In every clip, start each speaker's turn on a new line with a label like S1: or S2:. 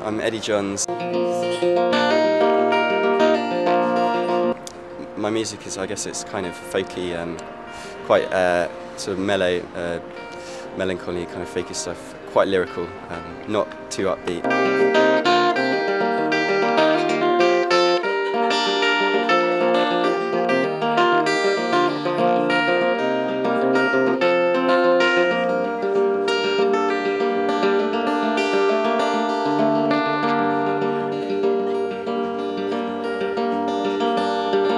S1: I'm Eddy Johns. My music is, I guess it's kind of folky, quite sort of mellow, melancholy kind of folky stuff, quite lyrical, not too upbeat.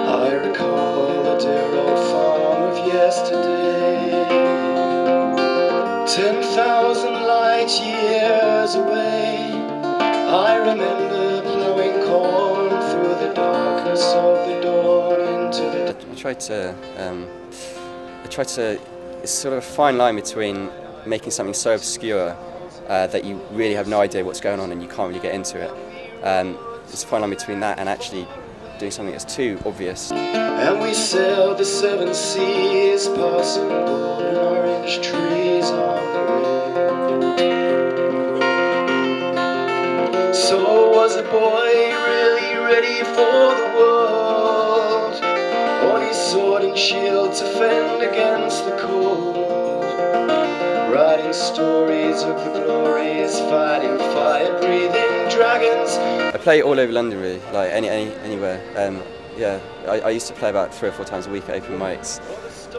S2: I recall the dear old farm of yesterday, 10,000 light years away. I remember plowing corn through the darkness of the dawn into the...
S1: I try to, it's sort of a fine line between making something so obscure that you really have no idea what's going on and you can't really get into it. It's a fine line between that and actually doing something that's too obvious.
S2: And we sailed the 7 seas, passing golden orange trees on the way. So was a boy really ready for the world, on his sword and shield to fend against the cold, writing stories of the glories, fighting fire, breathing dragons.
S1: I play all over London really, like anywhere. Yeah, I used to play about 3 or 4 times a week at open mics,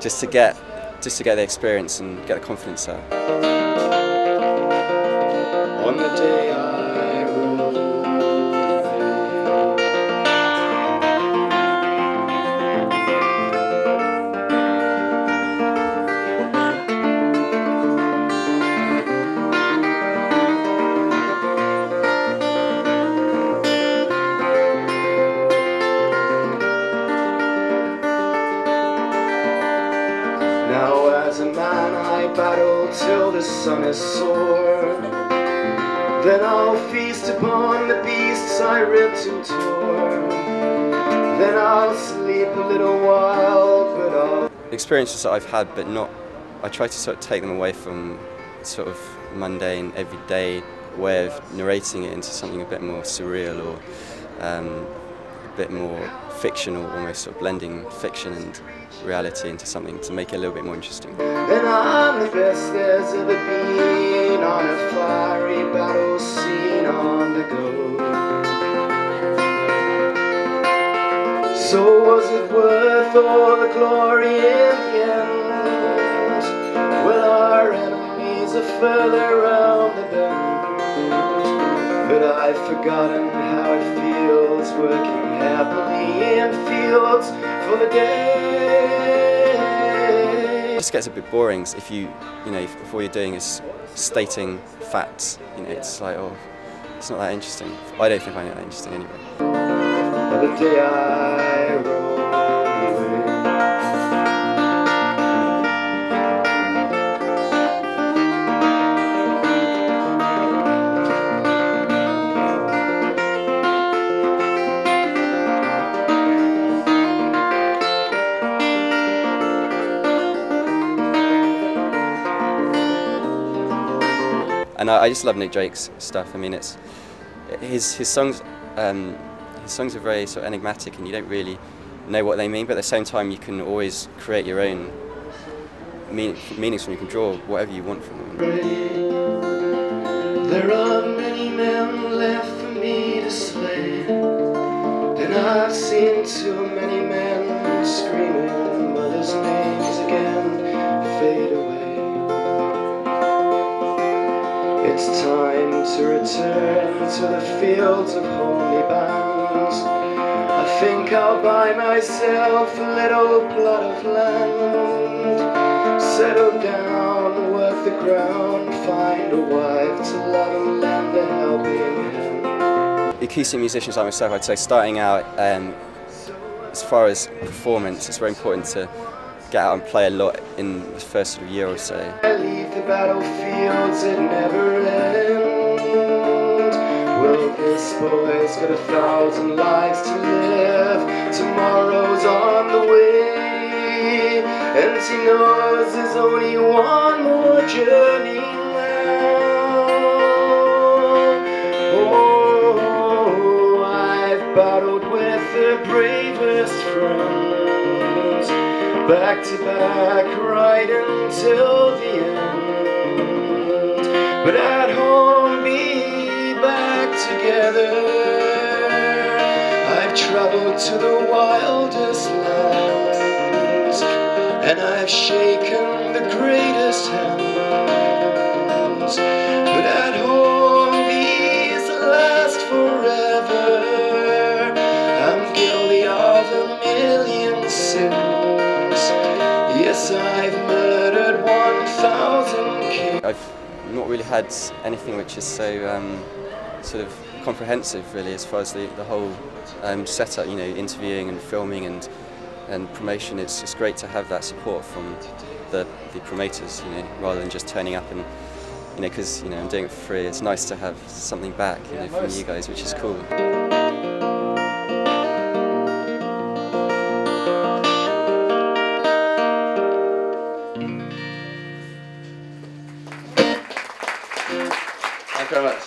S1: just to get the experience and get the confidence out.
S2: On the day I rode away. Now as a man I battle till the sun is sore, then I'll feast upon the beasts I ripped and tore, then I'll sleep a little while, but I'll...
S1: Experiences that I've had, but not, I try to sort of take them away from sort of mundane, everyday way of narrating it into something a bit more surreal or a bit more fictional, almost sort of blending fiction and reality into something to make it a little bit more interesting.
S2: Then I'm the best there's ever been on a fiery battle scene on the go. So was it worth all the glory in the end? Well, our enemies are further round the bend, but I've forgotten how it feels working happily in fields for the day.
S1: It just gets a bit boring if you know, if all you're doing is stating facts. You know, it's like, oh, it's not that interesting. I don't think I find it that interesting anyway.
S2: The day I rode away.
S1: And I just love Nick Drake's stuff. I mean, it's his songs. His songs are very sort of enigmatic, and you don't really know what they mean. But at the same time, you can always create your own meanings from. You can draw whatever you want from them.
S2: There are many men left for me to slay. Then I've seen too many men screaming mothers' names again fade away. It's time to return to the fields of homely bands. I think I'll buy myself a little plot of land, settle down, work the ground, find a wife to love and lend a helping hand.
S1: Acoustic musicians like myself, I'd say starting out, as far as performance, it's very important to get out and play a lot in the first sort of year or so.
S2: I leave the battlefields, it never ends. Well, this boy's got 1,000 lives to live. Tomorrow's on the way, and he knows there's only one more journey left. best friends, back to back right until the end. But at home, be back together. I've traveled to the wildest lands, and I've shaken the greatest hands. But at home, these last forever. I'm guilty of a million sins. Yes, I've murdered 1,000 kings.
S1: I've not really had anything which is so sort of comprehensive, really, as far as the whole setup, you know, interviewing and filming and promotion. It's just great to have that support from the promoters, you know, rather than just turning up and, you know, because, you know, I'm doing it for free. It's nice to have something back, you know, from you guys, which is cool.
S2: Thank you very much.